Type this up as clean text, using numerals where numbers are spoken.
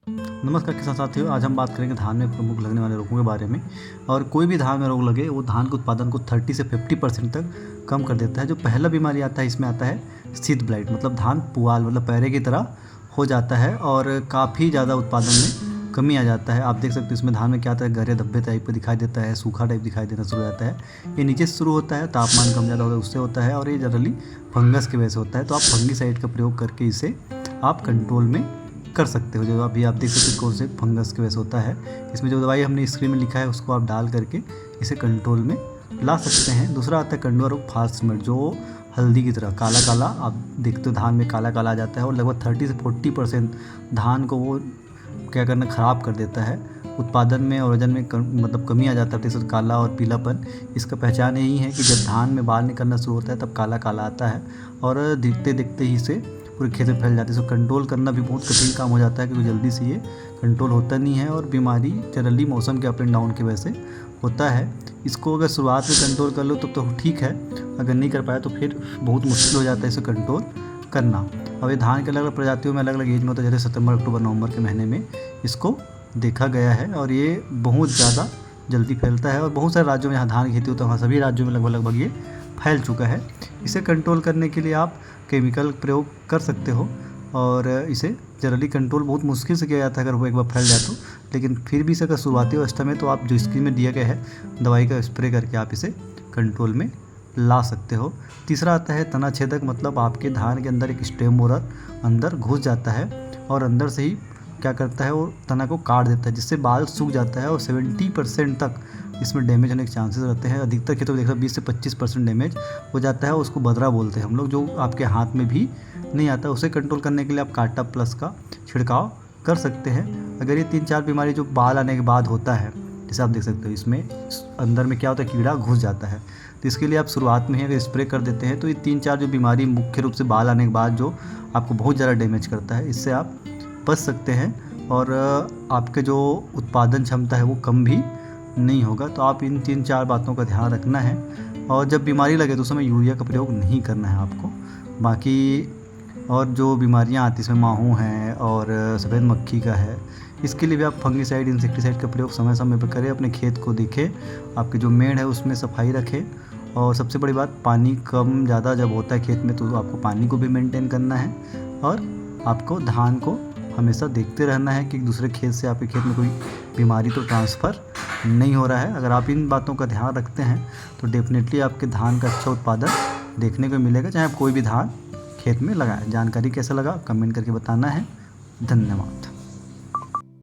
नमस्कार किसान साथियों, आज हम बात करेंगे धान में प्रमुख लगने वाले रोगों के बारे में। और कोई भी धान में रोग लगे वो धान के उत्पादन को 30 से 50% तक कम कर देता है। जो पहला बीमारी आता है इसमें आता है सीड ब्लाइट, मतलब धान पुआल मतलब पैरे की तरह हो जाता है और काफ़ी ज़्यादा उत्पादन में कमी आ जाता है। आप देख सकते हो इसमें धान में क्या आता है, गहरे धब्बे टाइप का दिखाई देता है, सूखा टाइप दिखाई देना शुरू हो जाता है। ये नीचे से शुरू होता है, तापमान कम ज़्यादा होता है उससे होता है, और ये जनरली फंगस की वजह से होता है। तो आप फंगीसाइड का प्रयोग करके इसे आप कंट्रोल में कर सकते हो। जो अभी आप देख सकते हो कौन से फंगस की वजह से होता है। इसमें जो दवाई हमने स्क्रीन में लिखा है उसको आप डाल करके इसे कंट्रोल में ला सकते हैं। दूसरा आता है कंडुआ रोग फास्टमिट, जो हल्दी की तरह काला काला आप देखते हो धान में काला काला आ जाता है और लगभग 30 से 40% धान को वो क्या करना ख़राब कर देता है। उत्पादन में और वजन में मतलब कमी आ जाता है। जैसे काला और पीलापन, इसका पहचान यही है कि जब धान में बाल निकलना शुरू होता है तब काला काला आता है और दिखते दिखते ही से पूरे खेत में फैल जाती है। सो कंट्रोल करना भी बहुत कठिन काम हो जाता है क्योंकि जल्दी से ये कंट्रोल होता नहीं है और बीमारी जनरली मौसम के अप एंड डाउन की वजह से होता है। इसको अगर शुरुआत में कंट्रोल कर लो तो ठीक है, अगर नहीं कर पाया तो फिर बहुत मुश्किल हो जाता है इसे कंट्रोल करना। अब ये धान के अलग अलग प्रजातियों में अलग अलग एज में होता है। जैसे सितंबर अक्टूबर नवंबर के महीने में इसको देखा गया है और ये बहुत ज़्यादा जल्दी फैलता है और बहुत सारे राज्यों में जहाँ धान की खेती होता है वहाँ सभी राज्यों में लगभग ये फैल चुका है। इसे कंट्रोल करने के लिए आप केमिकल प्रयोग कर सकते हो और इसे जनरली कंट्रोल बहुत मुश्किल से किया जाता है अगर वो एक बार फैल जाए तो। लेकिन फिर भी इसे अगर शुरुआती अवस्था में तो आप जो स्क्रीन में दिया गया है दवाई का स्प्रे करके आप इसे कंट्रोल में ला सकते हो। तीसरा आता है तना छेदक, मतलब आपके धान के अंदर एक स्टेम बोरर अंदर घुस जाता है और अंदर से ही क्या करता है वो तना को काट देता है, जिससे बाल सूख जाता है और 70% तक इसमें डैमेज होने के चांसेस रहते हैं। अधिकतर खेतों में देखा 20 से 25% डैमेज हो जाता है। उसको बदरा बोलते हैं हम लोग, जो आपके हाथ में भी नहीं आता। उसे कंट्रोल करने के लिए आप काटा प्लस का छिड़काव कर सकते हैं। अगर ये 3-4 बीमारी जो बाल आने के बाद होता है, जैसे आप देख सकते हो इसमें अंदर में क्या होता है कीड़ा घुस जाता है, तो इसके लिए आप शुरुआत में ही अगर स्प्रे कर देते हैं तो ये 3-4 जो बीमारी मुख्य रूप से बाल आने के बाद जो आपको बहुत ज़्यादा डैमेज करता है, इससे आप बच सकते हैं और आपके जो उत्पादन क्षमता है वो कम भी नहीं होगा। तो आप इन 3-4 बातों का ध्यान रखना है और जब बीमारी लगे तो उस समय यूरिया का प्रयोग नहीं करना है आपको। बाकी और जो बीमारियां आती हैं इसमें माहू हैं और सफ़ेद मक्खी का है, इसके लिए भी आप फंगीसाइड इंसेक्टिसाइड का प्रयोग समय समय पर करें। अपने खेत को देखें, आपकी जो मेड़ है उसमें सफाई रखें और सबसे बड़ी बात पानी कम ज़्यादा जब होता है खेत में तो आपको पानी को भी मेंटेन करना है और आपको धान को हमेशा देखते रहना है कि दूसरे खेत से आपके खेत में कोई बीमारी तो ट्रांसफ़र नहीं हो रहा है। अगर आप इन बातों का ध्यान रखते हैं तो डेफिनेटली आपके धान का अच्छा उत्पादन देखने को मिलेगा, चाहे आप कोई भी धान खेत में लगाएं। जानकारी कैसा लगा कमेंट करके बताना है। धन्यवाद।